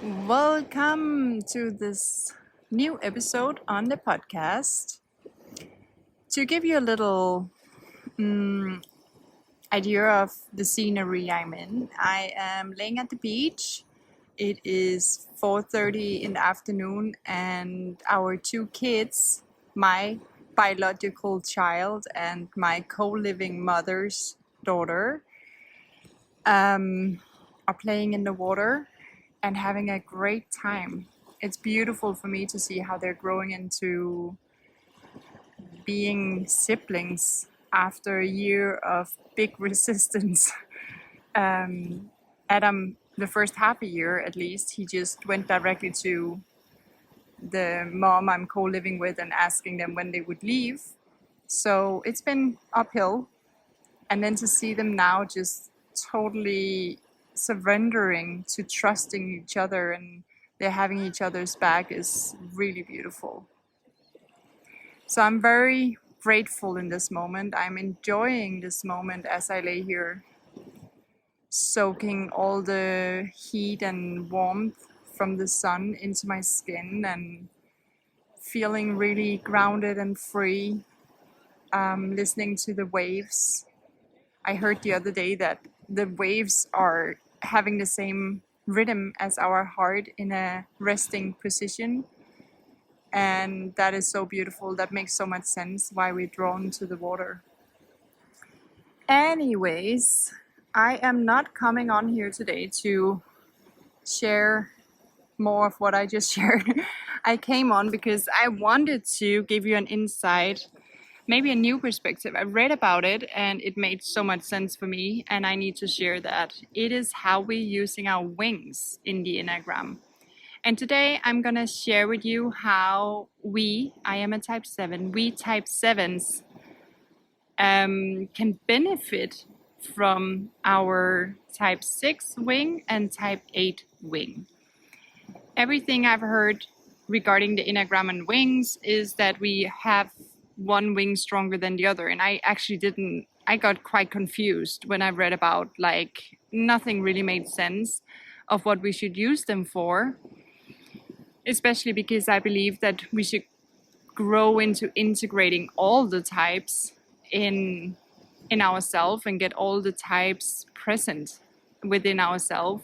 Welcome to this new episode on the podcast. To give you a little idea of the scenery I'm in, I am laying at the beach. It is 4:30 in the afternoon, and our two kids, my biological child and my co-living mother's daughter, are playing in the water and having a great time. It's beautiful for me to see how they're growing into being siblings after a year of big resistance. Adam, the first half a year at least, he just went directly to the mom I'm co-living with and asking them when they would leave. So it's been uphill. And then to see them now just totally surrendering to trusting each other and they're having each other's back is really beautiful. So I'm very grateful in this moment. I'm enjoying this moment as I lay here, soaking all the heat and warmth from the sun into my skin and feeling really grounded and free, listening to the waves. I heard the other day that the waves are having the same rhythm as our heart in a resting position. And that is so beautiful. That makes so much sense why we're drawn to the water. Anyways, I am not coming on here today to share more of what I just shared. I came on because I wanted to give you an insight, maybe a new perspective. I read about it and it made so much sense for me, and I need to share that. It is how we're using our wings in the Enneagram. And today I'm going to share with you how I am a type 7, we type 7s can benefit from our type 6 wing and type 8 wing. Everything I've heard regarding the Enneagram and wings is that we have one wing stronger than the other. And I actually I got quite confused when I read about, nothing really made sense of what we should use them for, especially because I believe that we should grow into integrating all the types in ourselves and get all the types present within ourselves.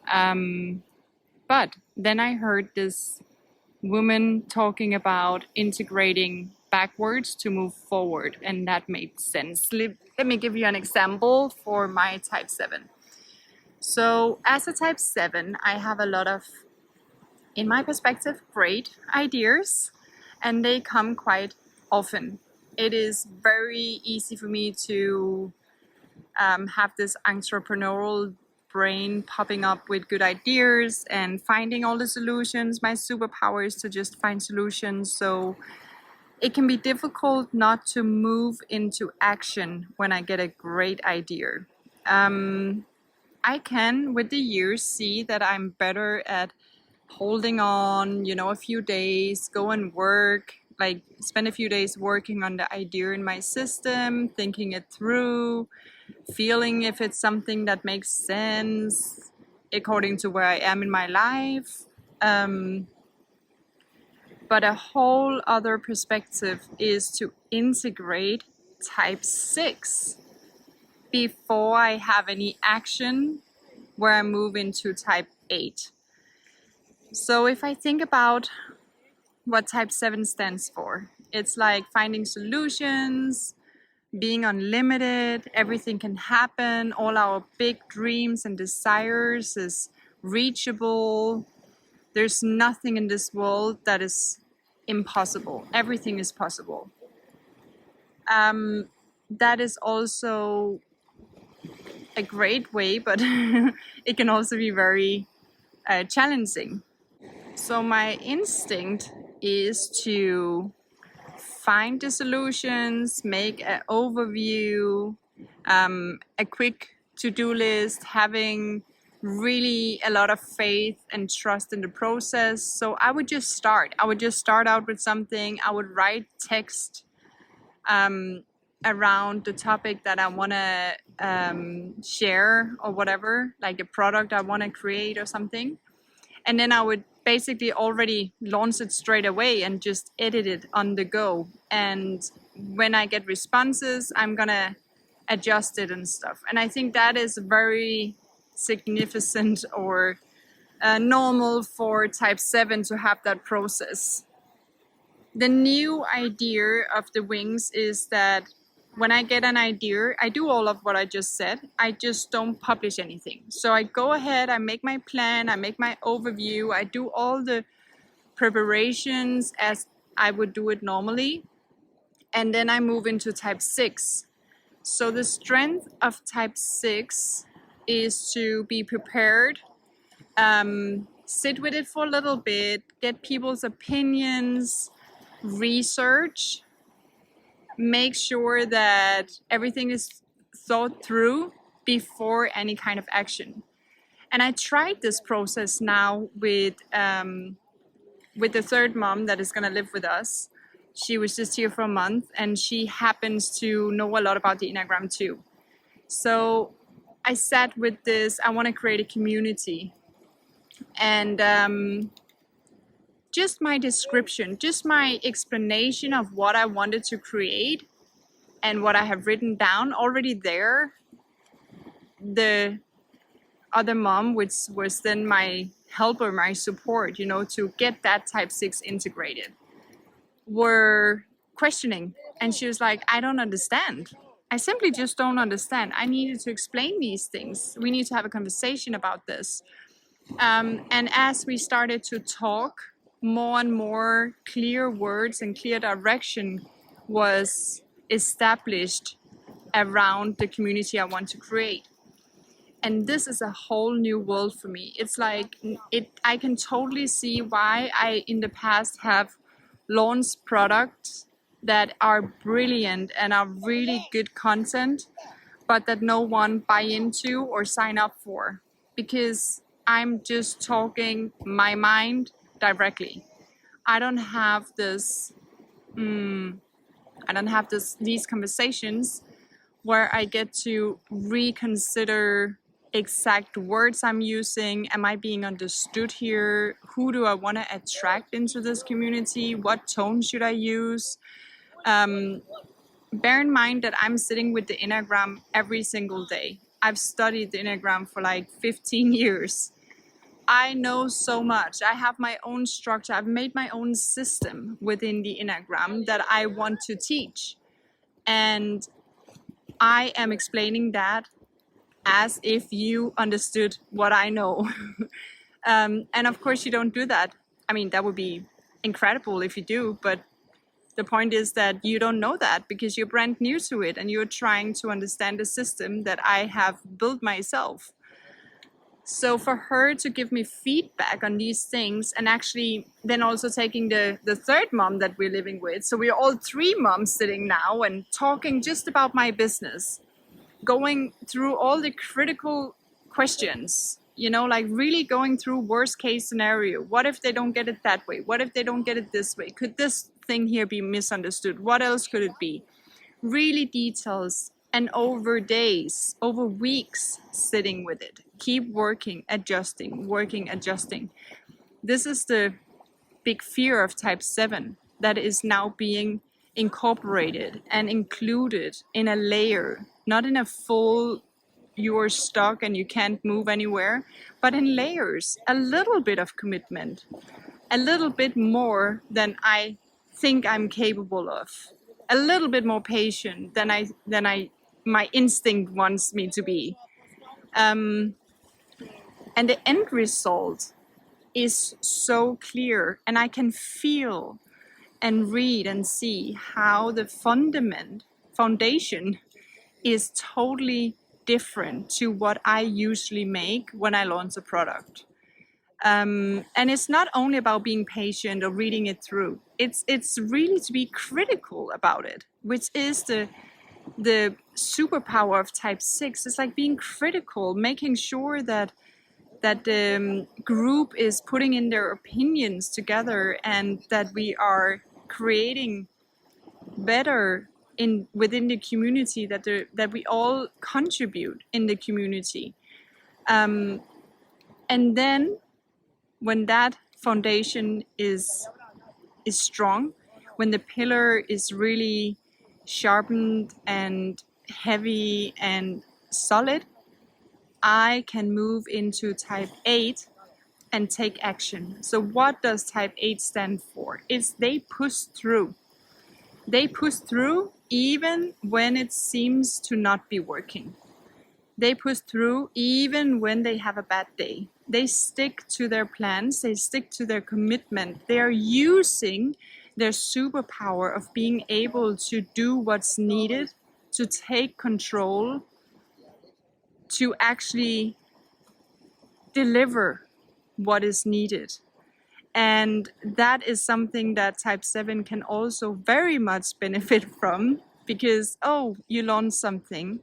But then I heard this woman talking about integrating backwards to move forward, and that made sense. Let me give you an example for my type 7. So as a type 7, I have a lot of, in my perspective, great ideas, and they come quite often. It is very easy for me to have this entrepreneurial brain popping up with good ideas and finding all the solutions. My superpower is to just find solutions. So it can be difficult not to move into action when I get a great idea. I can, with the years, see that I'm better at holding on, a few days, go and work, spend a few days working on the idea in my system, thinking it through, feeling if it's something that makes sense according to where I am in my life. But a whole other perspective is to integrate type 6 before I have any action where I move into type 8. So if I think about what type 7 stands for, it's like finding solutions, being unlimited, everything can happen, all our big dreams and desires is reachable. There's nothing in this world that is impossible. Everything is possible. That is also a great way, but it can also be very challenging. So my instinct is to find the solutions, make an overview, a quick to-do list, having really a lot of faith and trust in the process. So I would just start. I would just start out with something. I would write text around the topic that I want to share or whatever, like a product I want to create or something. And then I would basically already launch it straight away and just edit it on the go. And when I get responses, I'm gonna adjust it and stuff. And I think that is very significant or normal for type 7 to have that process. The new idea of the wings is that when I get an idea, I do all of what I just said. I just don't publish anything. So I go ahead, I make my plan, I make my overview, I do all the preparations as I would do it normally. And then I move into type 6. So the strength of type 6 is to be prepared, sit with it for a little bit, get people's opinions, research, make sure that everything is thought through before any kind of action. And I tried this process now with the third mom that is going to live with us. She was just here for a month, and she happens to know a lot about the Enneagram too. So I sat with this, I want to create a community. And just my description, just my explanation of what I wanted to create and what I have written down already there. The other mom, which was then my helper, my support, to get that type 6 integrated, were questioning. And she was like, I don't understand. I simply just don't understand. I needed to explain these things. We need to have a conversation about this. And as we started to talk, more and more clear words and clear direction was established around the community I want to create. And this is a whole new world for me. It's like I can totally see why I in the past have launched products that are brilliant and are really good content, but that no one buy into or sign up for, because I'm just talking my mind directly. I don't have these conversations where I get to reconsider exact words I'm using. Am I being understood here? Who do I want to attract into this community? What tone should I use? Bear in mind that I'm sitting with the Enneagram every single day. I've studied the Enneagram for like 15 years. I know so much. I have my own structure. I've made my own system within the Enneagram that I want to teach. And I am explaining that as if you understood what I know. And of course you don't do that. I mean, that would be incredible if you do, but the point is that you don't know that because you're brand new to it and you're trying to understand the system that I have built myself. So for her to give me feedback on these things, and actually then also taking the third mom that we're living with, so we're all three moms sitting now and talking just about my business, going through all the critical questions, like really going through worst case scenario. What if they don't get it that way? What if they don't get it this way? Could this thing here be misunderstood? What else could it be? Really details. And over days, over weeks, sitting with it. Keep working, adjusting. This is the big fear of type 7 that is now being incorporated and included in a layer, not in a full, you're stuck and you can't move anywhere, but in layers. A little bit of commitment, a little bit more than I think I'm capable of, a little bit more patient than my instinct wants me to be. And the end result is so clear, and I can feel and read and see how the foundation is totally different to what I usually make when I launch a product. And it's not only about being patient or reading it through. It's really to be critical about it, which is the superpower of type 6. It's like being critical, making sure that the group is putting in their opinions together and that we are creating better within the community, that we all contribute in the community. And then when that foundation is strong, when the pillar is really sharpened and heavy and solid, I can move into type 8 and take action. So what does type 8 stand for? It's they push through. They push through even when it seems to not be working. They push through even when they have a bad day. They stick to their plans, they stick to their commitment. They are using their superpower of being able to do what's needed, to take control, to actually deliver what is needed. And that is something that type 7 can also very much benefit from, because, oh, you launched something,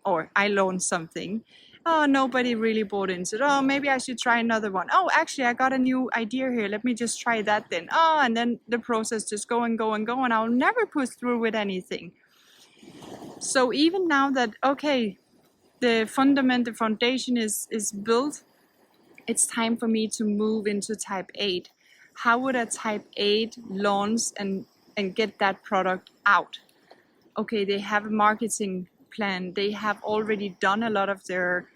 or I launched something. Oh, nobody really bought into it. Oh, maybe I should try another one. Oh, actually, I got a new idea here. Let me just try that then. Oh, and then the process just go and go and go, and I'll never push through with anything. So even now that, okay, the foundation is built, it's time for me to move into type 8. How would a type 8 launch and get that product out? Okay, they have a marketing plan. They have already done a lot of their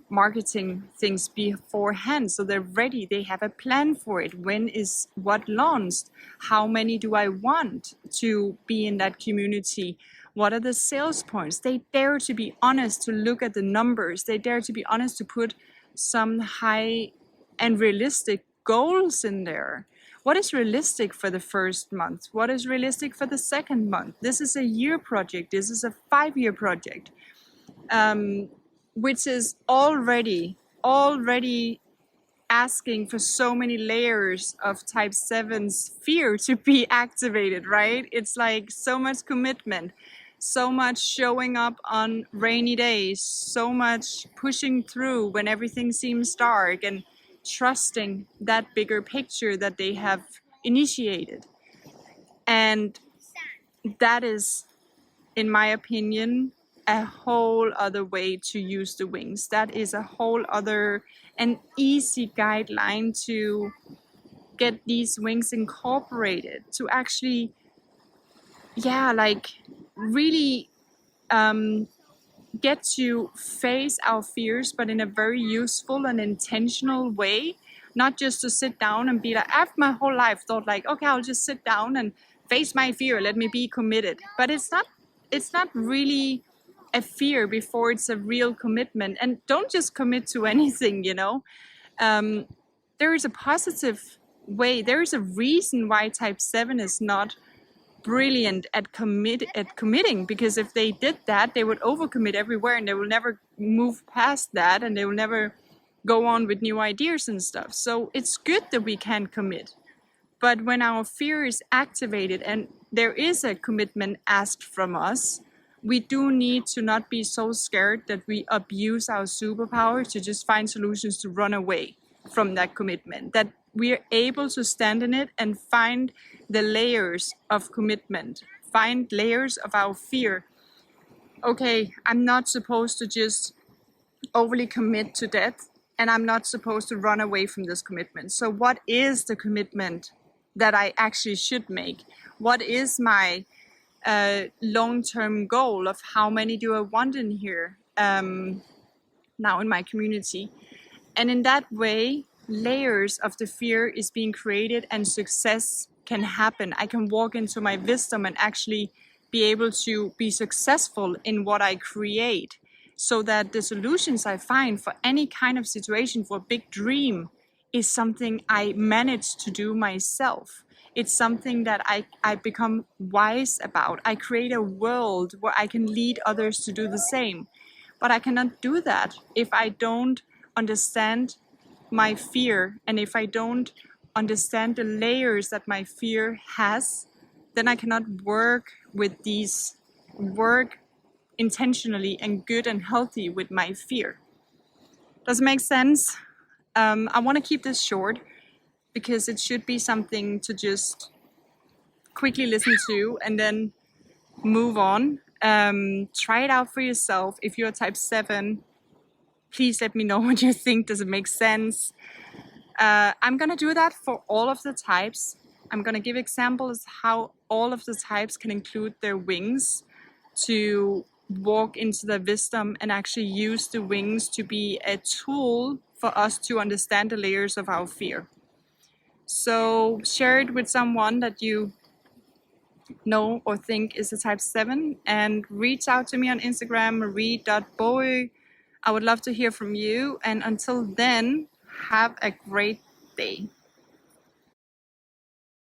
marketing things beforehand, so they're ready. They have a plan for it. When is what launched? How many do I want to be in that community? What are the sales points? They dare to be honest, to look at the numbers. They dare to be honest, to put some high and realistic goals in there. What is realistic for the first month? What is realistic for the second month? This is a year project. This is a 5-year project, which is already asking for so many layers of type 7's fear to be activated, right? It's like so much commitment, so much showing up on rainy days, so much pushing through when everything seems dark, and trusting that bigger picture that they have initiated. And that is, in my opinion, a whole other way to use the wings. That is a whole other and easy guideline to get these wings incorporated, to actually, really get to face our fears, but in a very useful and intentional way. Not just to sit down and be like, I've my whole life thought like, okay, I'll just sit down and face my fear, let me be committed. But it's not really a fear before it's a real commitment. And don't just commit to anything, there is a positive way. There is a reason why type 7 is not brilliant at committing, because if they did that, they would overcommit everywhere, and they will never move past that, and they will never go on with new ideas and stuff. So it's good that we can commit, but when our fear is activated and there is a commitment asked from us, we do need to not be so scared that we abuse our superpower to just find solutions to run away from that commitment, that we are able to stand in it and find the layers of commitment, find layers of our fear. Okay, I'm not supposed to just overly commit to death, and I'm not supposed to run away from this commitment. So what is the commitment that I actually should make? What is my long-term goal of how many do I want in here now in my community? And in that way, layers of the fear is being created, and success can happen. I can walk into my wisdom and actually be able to be successful in what I create, so that the solutions I find for any kind of situation, for a big dream, is something I manage to do myself. It's something that I become wise about. I create a world where I can lead others to do the same. But I cannot do that if I don't understand my fear, and if I don't understand the layers that my fear has, then I cannot work intentionally and good and healthy with my fear. Does it make sense? I want to keep this short because it should be something to just quickly listen to and then move on. Try it out for yourself. If you're type 7, Please let me know what you think. Does it make sense? I'm gonna do that for all of the types. I'm gonna give examples how all of the types can include their wings to walk into the wisdom and actually use the wings to be a tool for us to understand the layers of our fear. So share it with someone that you know or think is a type 7, and reach out to me on Instagram, marie.boe. I would love to hear from you. And until then, have a great day.